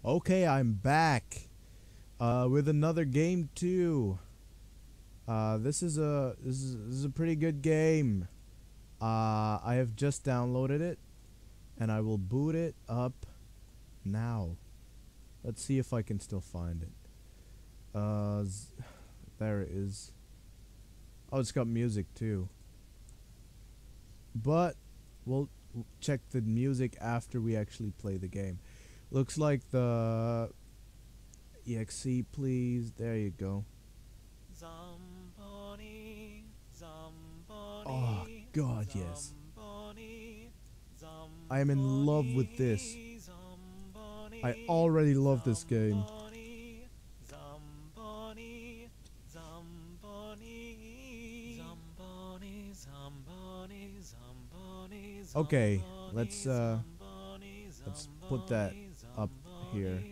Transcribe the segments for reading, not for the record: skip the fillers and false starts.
Okay, I'm back with another game too. This is a pretty good game. I have just downloaded it, and I will boot it up now. Let's see if I can still find it. There it is. Oh, it's got music too. But we'll check the music after we actually play the game. Looks like the EXE, please. There you go. Zamboni, Oh Zamboni, God, yes. Zamboni, I am in love with this. Zamboni, I already love this game. Zamboni, Zamboni, Zamboni, Zamboni, Zamboni, Zamboni. Okay, let's put that up here.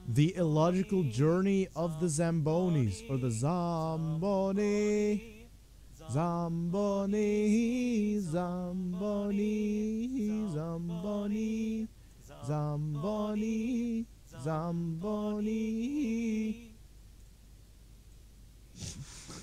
The illogical journey of the Zambonis, or the Zamboni. Zamboni, Zamboni, Zamboni, Zamboni, Zamboni.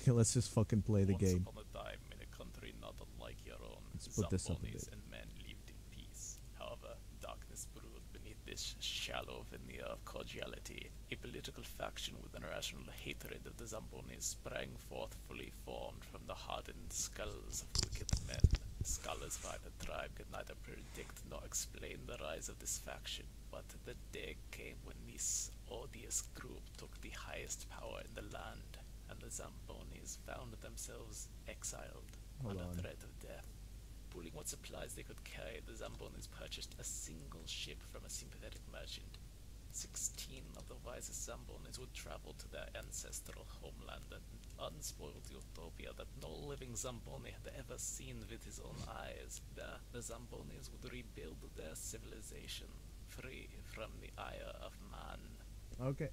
Okay, let's just fucking play the game. Once upon a time, in a country not unlike your own, Let's put this up a Zambonis bit. and men lived in peace. However, darkness brewed beneath this shallow veneer of cordiality. A political faction with an irrational hatred of the Zambonis sprang forth, fully formed from the hardened skulls of wicked men. Scholars find the tribe could neither predict nor explain the rise of this faction, but the day came when this odious group took the highest power in the land, and the Zambonis found themselves exiled Hold under on. threat of death. Pooling what supplies they could carry, the Zambonis purchased a single ship from a sympathetic merchant. 16 of the wisest Zambonis would travel to their ancestral homeland, an unspoiled utopia that no living Zamboni had ever seen with his own eyes. There, the Zambonis would rebuild their civilization, free from the ire of man. Okay.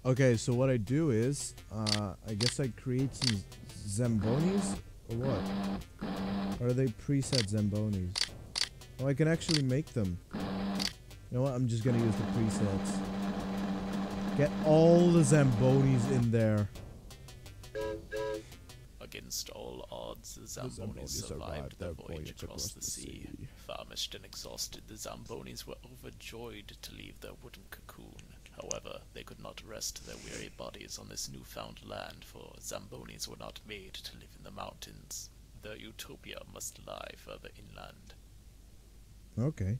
Okay, so what I do is, I guess I create some Zambonis, or what? Or are they preset Zambonis? Oh, I can actually make them. You know what, I'm just gonna use the presets. Get all the Zambonis in there. Against all odds, the Zambonis Zambonis survived their their voyage across the sea. Famished and exhausted, the Zambonis were overjoyed to leave their wooden cocoon. However, they could not rest their weary bodies on this newfound land, for Zambonis were not made to live in the mountains. Their utopia must lie further inland. Okay.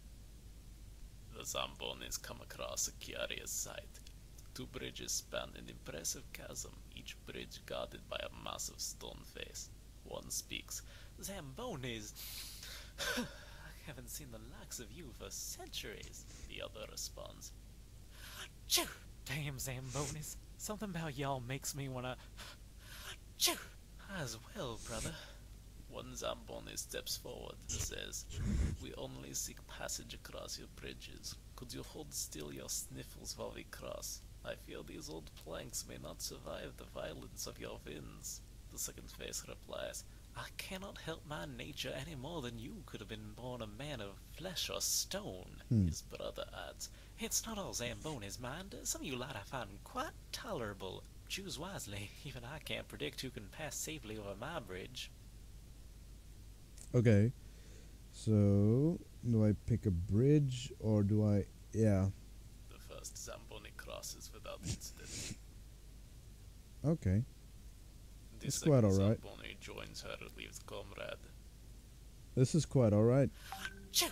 The Zambonis come across a curious sight. Two bridges span an impressive chasm, each bridge guarded by a massive stone face. One speaks, "Zambonis! I haven't seen the likes of you for centuries." The other responds, "Chew! Damn Zambonis! Something about y'all makes me wanna... chew! As well, brother." One Zamboni steps forward and says, "We only seek passage across your bridges. Could you hold still your sniffles while we cross? I fear these old planks may not survive the violence of your winds." The second face replies, "I cannot help my nature any more than you could have been born a man of flesh or stone." His brother adds, "It's not all Zambonis, mind. Some of you lot I find quite tolerable. Choose wisely. Even I can't predict who can pass safely over my bridge." Okay. So, do I pick a bridge, or do I... Yeah. The first Zamboni crosses without incident. Okay. The That's quite second alright. Zamboni joins her relieved comrade. This is quite alright. Chew!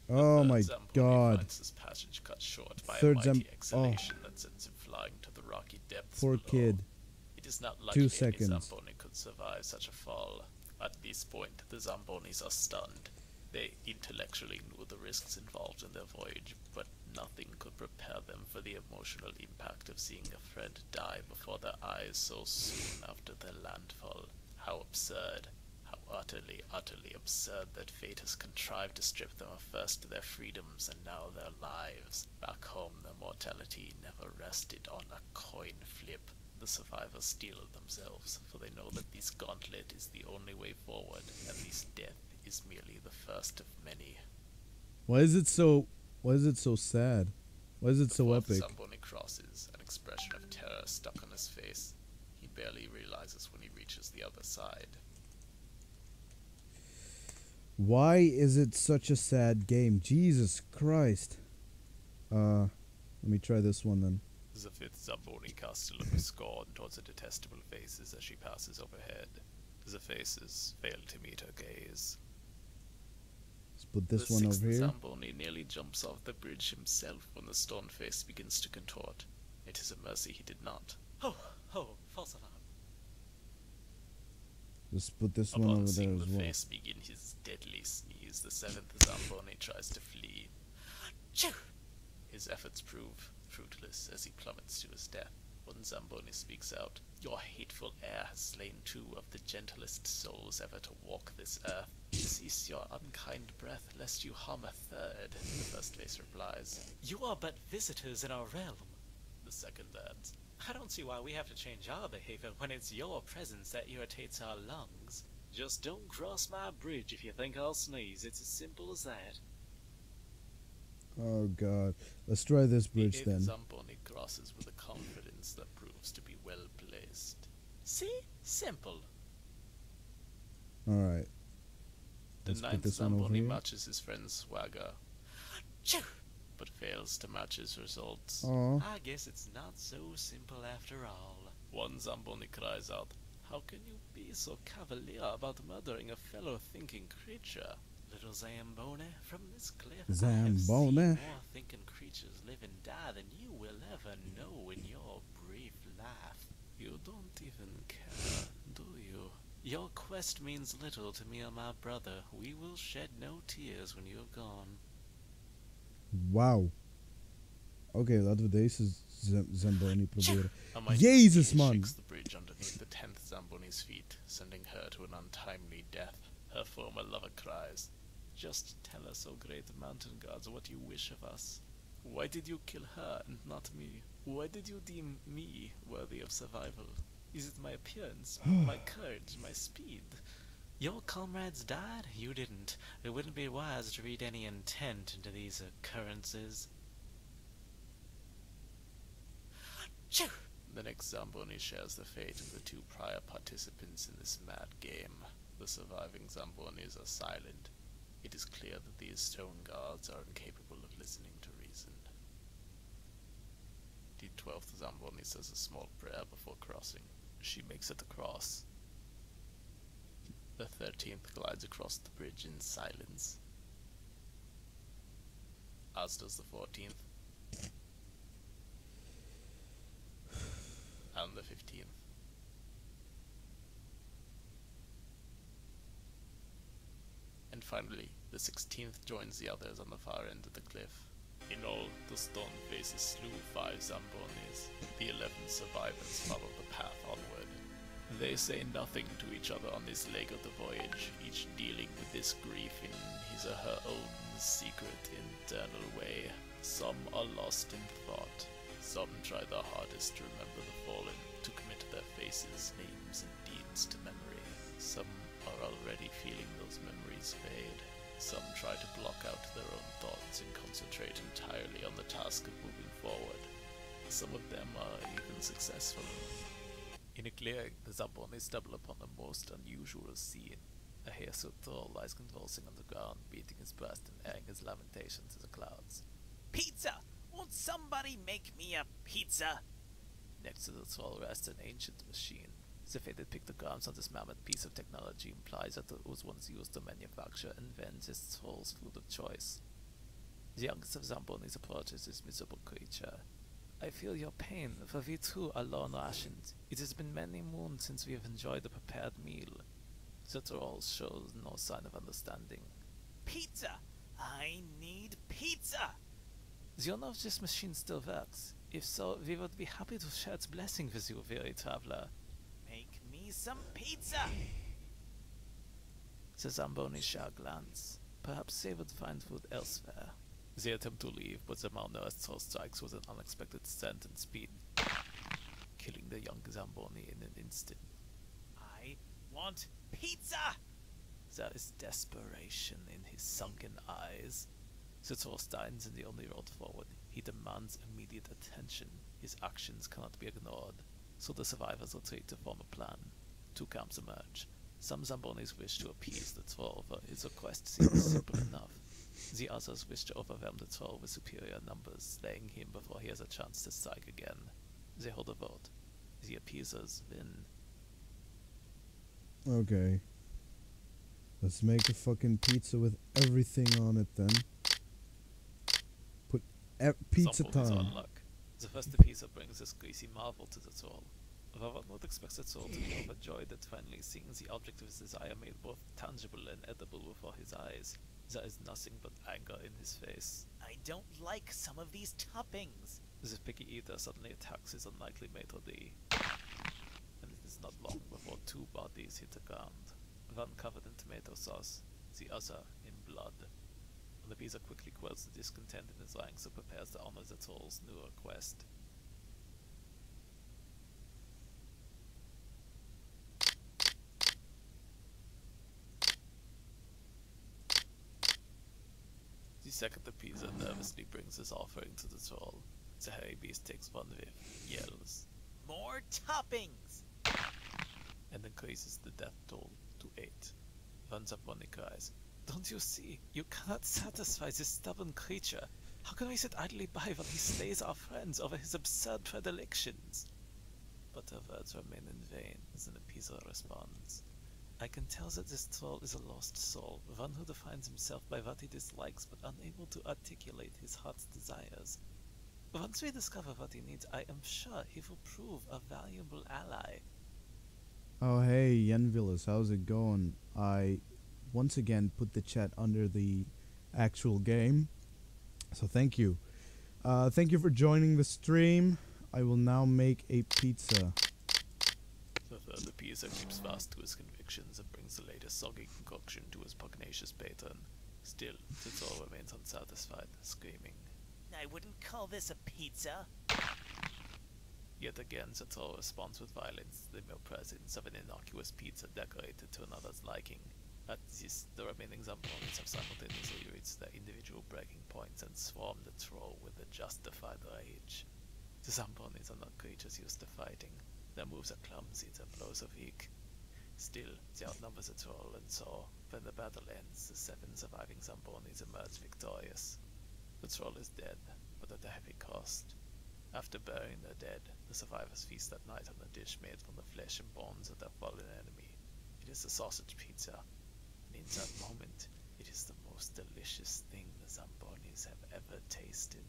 Oh Third my Zamboni god. finds his passage cut short by Third a mighty Zam- exhalation that sends him flying to the rocky depths Poor below. kid. It is not 2 likely any seconds. Zamboni could survive such a fall. At this point, the Zambonis are stunned. They intellectually knew the risks involved in their voyage, but nothing could prepare them for the emotional impact of seeing a friend die before their eyes so soon after their landfall. How absurd. How utterly, utterly absurd that fate has contrived to strip them of first their freedoms and now their lives. Back home, their mortality never rested on a coin flip. The survivors steel themselves, for they know that this gauntlet is the only way forward, and this death is merely the first of many. Why is it so Why is it so sad? Why is it The so fourth epic? Zamboni crosses, an expression of terror stuck on his face. He barely realizes when he reaches the other side. Why is it such a sad game? Jesus Christ. Let me try this one then. The fifth Zamboni casts a look of scorn towards the detestable faces as she passes overhead. The faces fail to meet her gaze. Let's put this The one sixth over here. Zamboni nearly jumps off the bridge himself when the stone face begins to contort. It is a mercy he did not. Ho, false alarm. Let's put this one Upon over there seeing as the well. face begin his deadly sneeze, the seventh Zamboni tries to flee. Achoo! His efforts prove fruitless as he plummets to his death. One Zamboni speaks out. Your hateful air has slain 2 of the gentlest souls ever to walk this earth. Cease your unkind breath, lest you harm a third, the first face replies. You are but visitors in our realm. The second adds. I don't see why we have to change our behavior when it's your presence that irritates our lungs. Just don't cross my bridge if you think I'll sneeze. It's as simple as that. Oh god. Let's try this bridge The then. eighth Zamboni crosses with a confidence that proves to be well placed. See? Simple. Alright. The Let's put ninth this one over Zamboni here. matches his friend's swagger, Achoo! but fails to match his results. Aw. I guess it's not so simple after all. One Zamboni cries out, "How can you be so cavalier about murdering a fellow thinking creature?" Little Zamboni, from this cliff, Zamboni. I have seen more thinking creatures live and die than you will ever know in your brief life. You don't even care, do you? Your quest means little to me or my brother. We will shed no tears when you have gone. Wauw. Oké, laten we deze Zamboni proberen. A mighty Jezus, sea man. shakes the bridge underneath the 10th Zamboni's feet, sending her to an untimely death. Her former lover cries, "Just tell us, O great mountain gods, what you wish of us. Why did you kill her and not me? Why did you deem me worthy of survival? Is it my appearance, my courage, my speed?" Your comrades died? You didn't. It wouldn't be wise to read any intent into these occurrences. Achoo! The next Zamboni shares the fate of the 2 prior participants in this mad game. The surviving Zambonis are silent. It is clear that these stone gods are incapable of listening to reason. The 12th Zamboni says a small prayer before crossing. She makes it across. The 13th glides across the bridge in silence, as does the 14th, and the 15th. And finally, the 16th joins the others on the far end of the cliff. In all, the stone faces slew 5 Zambonis. The 11 survivors follow the path onward. They say nothing to each other on this leg of the voyage, each dealing with this grief in his or her own secret, internal way. Some are lost in thought. Some try their hardest to remember the fallen, to commit their faces, names, and deeds to memory. Some are already feeling those memories fade. Some try to block out their own thoughts and concentrate entirely on the task of moving forward. Some of them are even successful. In a clearing, the Zambonis stumble upon a most unusual scene. A hirsute troll lies convulsing on the ground, beating his breast and airing his lamentation to the clouds. Pizza! Won't somebody make me a pizza? Next to the troll rests an ancient machine. The faded pictograms on this mammoth piece of technology implies that it was once used to manufacture and vend this troll's food of choice. The youngest of Zambonis approaches this miserable creature. "I feel your pain, for we too are low rationed. It has been many moons since we have enjoyed a prepared meal." The troll shows no sign of understanding. Pizza! I need pizza! Do you know if this machine still works? If so, we would be happy to share its blessing with you, weary traveler. Make me some pizza! The Zamboni share a glance. Perhaps they would find food elsewhere. They attempt to leave, but the malnourished troll strikes with an unexpected strength and speed, killing the young Zamboni in an instant. I want pizza! There is desperation in his sunken eyes. The troll stands in the only road forward. He demands immediate attention. His actions cannot be ignored. So the survivors retreat to form a plan. Two camps emerge. Some Zambonis wish to appease the troll, for his request seems simple enough. The others wish to overwhelm the troll with superior numbers, slaying him before he has a chance to strike again. They hold a vote. The appeasers win. Okay. Let's make a fucking pizza with everything on it then. Put pizza Zambonis are time. on luck. The first appeaser brings this greasy marvel to the troll. One would expect the troll to be overjoyed at finally seeing the object of his desire made both tangible and edible before his eyes. There is nothing but anger in his face. I don't like some of these toppings. The picky eater suddenly attacks his unlikely mate D. And it is not long before two bodies hit the ground. One covered in tomato sauce, the other in blood. The appeaser quickly quells the discontent in his ranks and prepares to honor the troll's new request. The second appeaser nervously brings his offering to the troll. The hairy beast takes one whiff, yells, More toppings! and increases the death toll to 8. One Zamboni cries, "Don't you see? You cannot satisfy this stubborn creature. How can we sit idly by while he slays our friends over his absurd predilections?" But her words remain in vain as an appeaser responds. "I can tell that this troll is a lost soul, one who defines himself by what he dislikes but unable to articulate his heart's desires. Once we discover what he needs, I am sure he will prove a valuable ally." Oh hey, NGVirus, how's it going? I once again put the chat under the actual game. So thank you. Thank you for joining the stream. I will now make a pizza. The third appeaser keeps fast to his convictions and brings the latest soggy concoction to his pugnacious patron. Still, the troll remains unsatisfied, screaming. I wouldn't call this a pizza. Yet again, the troll responds with violence to the mere presence of an innocuous pizza decorated to another's liking. At this, the remaining Zambonis have simultaneously reached their individual breaking points and swarm the troll with a justified rage. The Zambonis are not creatures used to fighting. Their moves are clumsy, their blows are weak. Still, they outnumber the troll, and so, when the battle ends, the 7 surviving Zambonis emerge victorious. The troll is dead, but at a heavy cost. After burying their dead, the survivors feast that night on a dish made from the flesh and bones of their fallen enemy. It is a sausage pizza, and in that moment, it is the most delicious thing the Zambonis have ever tasted.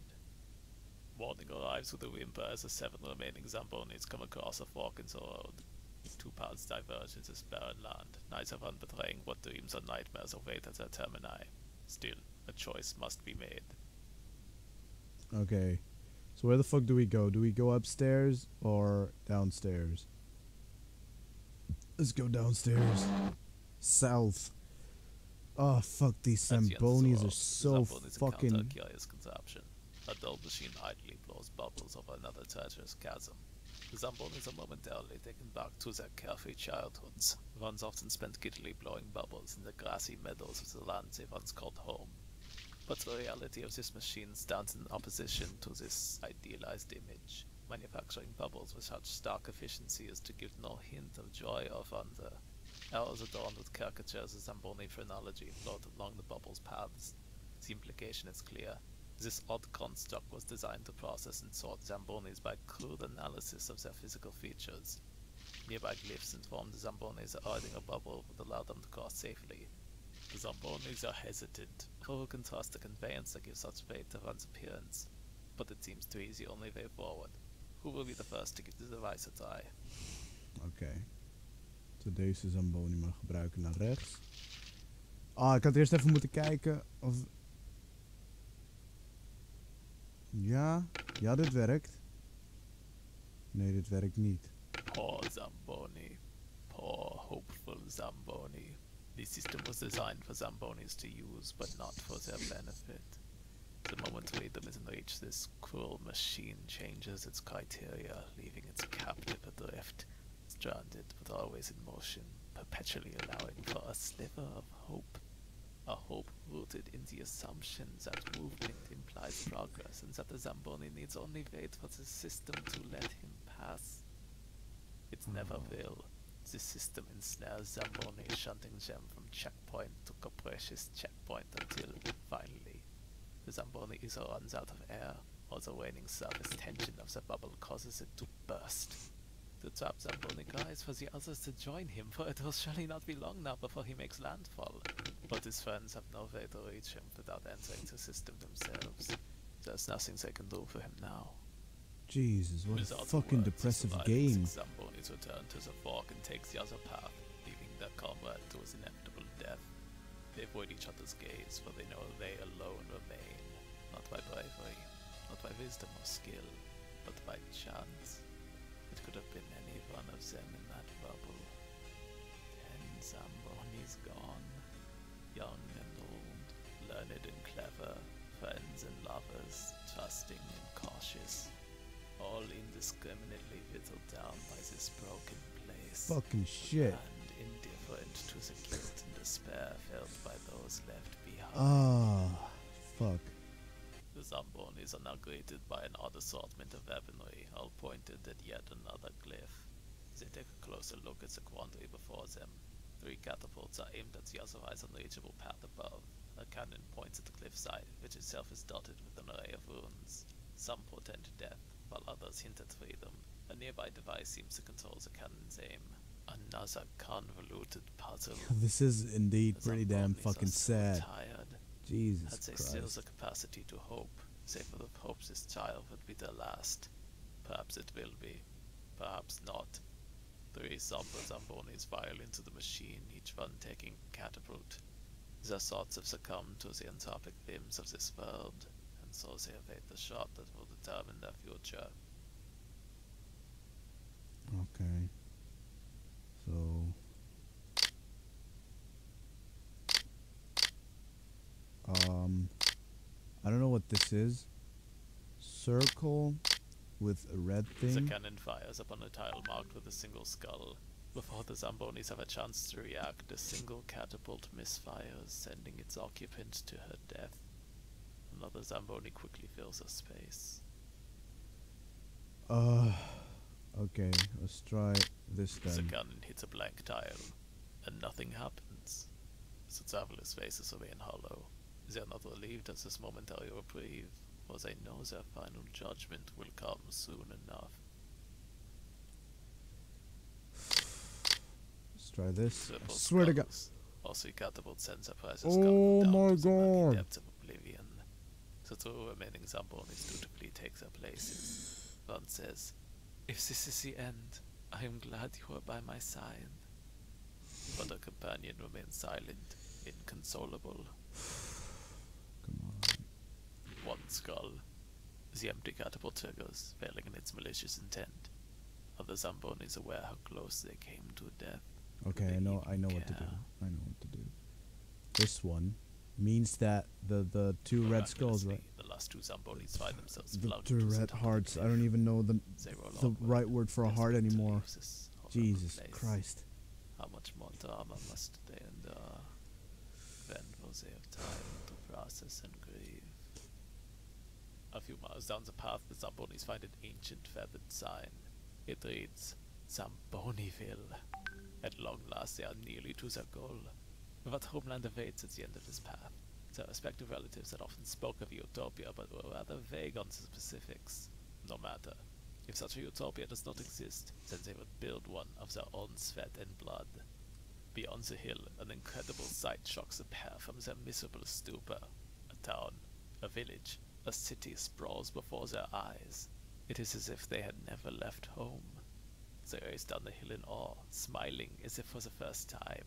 Morning arrives with a whimper as the 7 remaining Zambonis come across a fork in the road. 2 paths diverge in this barren land, neither one betraying what dreams or nightmares await at their termini. Still, a choice must be made. Okay. So where the fuck do we go? Do we go upstairs or downstairs? Let's go downstairs. South. Oh fuck, these At the end of the Zambonis road, are so the Zambonis encounter fucking... a curious contraption. A dull machine idly blows bubbles over another treacherous chasm. The Zambonis are momentarily taken back to their carefree childhoods. Ones often spent giddily blowing bubbles in the grassy meadows of the land they once called home. But the reality of this machine stands in opposition to this idealized image, manufacturing bubbles with such stark efficiency as to give no hint of joy or wonder. Arrows adorned with caricatures of Zamboni phrenology float along the bubble's paths. The implication is clear. This odd construct was designed to process and sort Zambonis by crude analysis of their physical features. Nearby glyphs inform the Zambonis that riding a bubble would allow them to cross safely. The Zambonis are hesitant, who can trust the conveyance that gives such weight to one's appearance. But it seems to be the only way forward. Who will be the first to give the device a try? Oké. So deze Zamboni maar gebruiken naar rechts. Ah, ik had eerst even moeten kijken of... Ja, ja, dit werkt. Nee, dit werkt niet. Poor Zamboni. Poor, hopeful Zamboni. The system was designed for Zambonis to use, but not for their benefit. The moment freedom is in reach, this cruel machine changes its criteria, leaving its captive adrift, stranded but always in motion, perpetually allowing for a sliver of hope. A hope rooted in the assumption that movement implies progress and that the Zamboni needs only wait for the system to let him pass. It never will. The system ensnares Zamboni, shunting them from checkpoint to capricious checkpoint until, finally, the Zamboni either runs out of air or the waning surface tension of the bubble causes it to burst. The trapped Zamboni cries for the others to join him, for it will surely not be long now before he makes landfall. But his friends have no way to reach him without entering the system themselves. There's nothing they can do for him now. Jesus, what a Without fucking words, depressive the game. six Zambonis return to the fork and take the other path, leaving their comrade to his inevitable death. They avoid each other's gaze, for they know they alone remain, not by bravery, not by wisdom or skill, but by chance. It could have been any one of them in that bubble. 10 Zambonis gone, young and old, learned and clever, friends and lovers, trusting and cautious, all indiscriminately whittled down by this broken place. Fucking shit. And indifferent to the guilt and despair felt by those left behind. Ah, fuck. The Zambonis are now greeted by an odd assortment of weaponry, all pointed at yet another glyph. They take a closer look at the quandary before them. 3 catapults are aimed at the otherwise unreachable path above. A cannon points at the cliffside, which itself is dotted with an array of runes. Some portend death, while others hint at freedom. A nearby device seems to control the cannon's aim. Another convoluted puzzle. This is indeed The pretty damn Zambonis fucking are so sad. tired. Jesus Had they still Christ. the capacity to hope, save for the hopes this child would be their last? Perhaps it will be. Perhaps not. 3 somber Zambonis file into the machine, each one taking a catapult. Their thoughts have succumbed to the entropic whims of this world, and so they await the shot that will determine their future. Okay. So. I don't know what this is. Circle with a red The thing. cannon fires upon a tile marked with a single skull. Before the Zambonis have a chance to react, a single catapult misfires, sending its occupant to her death. Another Zamboni quickly fills the space. Okay, let's try this The then. cannon hits a blank tile, and nothing happens. The traveler's faces remain hollow. They are not relieved at this momentary reprieve, for they know their final judgment will come soon enough. Let's try this. I Triple swear to God. skulls. Also, catapult sends a prize Oh down my to the murky God. depths of oblivion. The 2 remaining Zambonis dutifully take their places. One says, "If this is the end, I am glad you are by my side." But her companion remains silent, inconsolable. Come on. 1 skull. The empty catapult triggers, failing in its malicious intent. Other Zambonis aware how close they came to death. Okay, They I know even what to do. care. I know what to do. This one means that the 2 red skulls, right? Miraculously, the last 2 Zambonis find themselves The plugged 2 to the red top of hearts. the I don't cliff. even know the They roll the upward, right word for a heart desperate to anymore. leave this horrible Jesus place. Christ. How much more drama must they endure? When will they have time to process and grieve? A few miles down the path, the Zambonis find an ancient feathered sign. It reads, Zamboniville. At long last, they are nearly to their goal. What homeland awaits at the end of this path? Their respective relatives had often spoke of utopia, but were rather vague on the specifics. No matter. If such a utopia does not exist, then they would build one of their own sweat and blood. Beyond the hill, an incredible sight shocks the pair from their miserable stupor. A town, a village, a city sprawls before their eyes. It is as if they had never left home. They race down the hill in awe, smiling as if for the first time.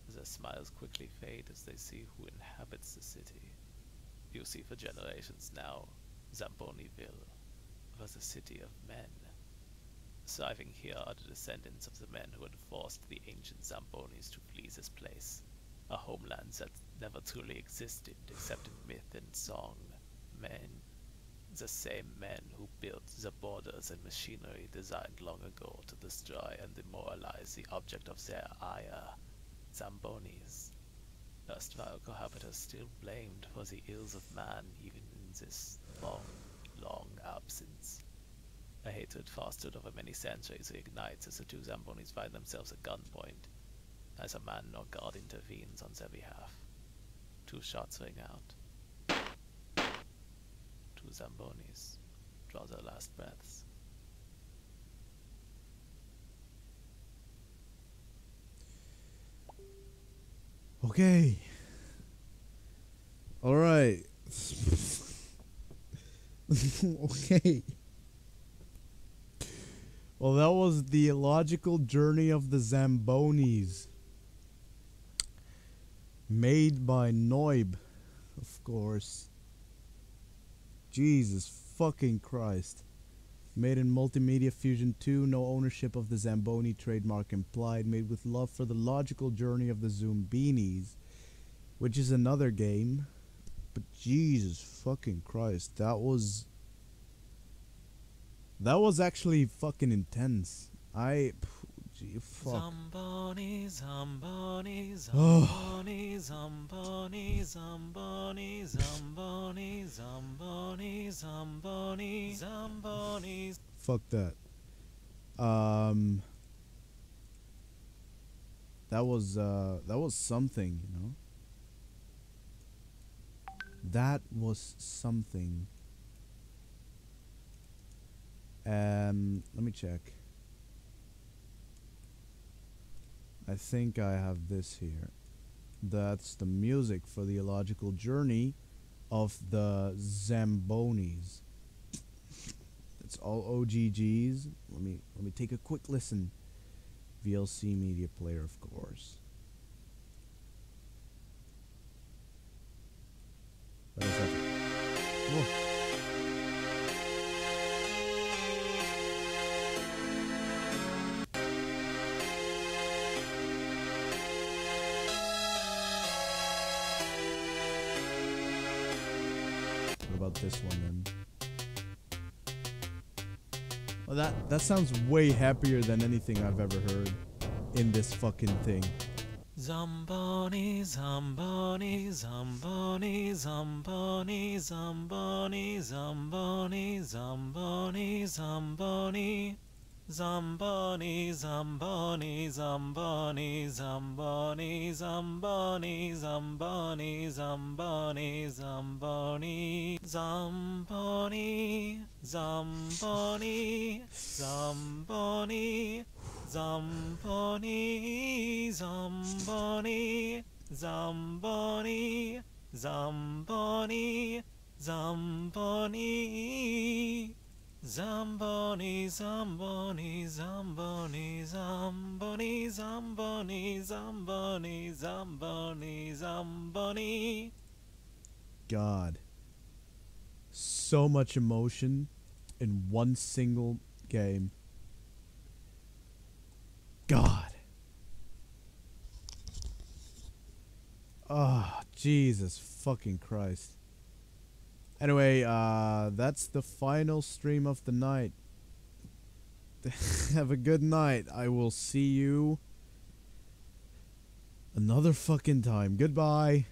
Their smiles quickly fade as they see who inhabits the city. You see for generations now, Zamboniville was a city of men. Thriving here are the descendants of the men who had forced the ancient Zambonis to flee this place, a homeland that never truly existed except in myth and song. Men, the same men who built the borders and machinery designed long ago to destroy and demoralize the object of their ire, Zambonis. erstwhile cohabitants still blamed for the ills of man even in this long, long absence. A hatred fostered over many centuries reignites as the two Zambonis find themselves at gunpoint. Neither man nor god intervenes on their behalf. 2 shots ring out. 2 Zambonis draw their last breaths. Okay. Alright. Okay. Well, that was the illogical journey of the Zambonis. Made by Noib, of course. Jesus fucking Christ. Made in Multimedia Fusion 2, no ownership of the Zamboni trademark implied. Made with love for the logical journey of the Zumbinis, which is another game. But Jesus fucking Christ, that was actually fucking intense. Gee, fuck. Zamboni, Zamboni, Oh. Zamboni, Zamboni, Zamboni, Zamboni, Zamboni, Zamboni, Zamboni. Fuck that. That was something, you know. That was something. Let me check. I think I have this here. That's the music for the illogical journey of the Zambonis. It's all OGGs. Let me take a quick listen. VLC Media Player, of course. That is epic. Whoa. What about this one then? Well, that sounds way happier than anything I've ever heard in this fucking thing. Zamboni, Zamboni, Zamboni, Zamboni, Zamboni, Zamboni, Zamboni, Zamboni. Zamboni, Zamboni, Zamboni, Zamboni, Zamboni, Zamboni, Zamboni, Zamboni, Zamboni, Zamboni, Zamboni, Zamboni, Zamboni, Zamboni, Zamboni, Zamboni. Zamboni, Zamboni, Zamboni, Zamboni, Zamboni, Zamboni, Zamboni, Zamboni. God. So much emotion in one single game. God. Oh, Jesus fucking Christ. Anyway, that's the final stream of the night. Have a good night. I will see you another fucking time. Goodbye.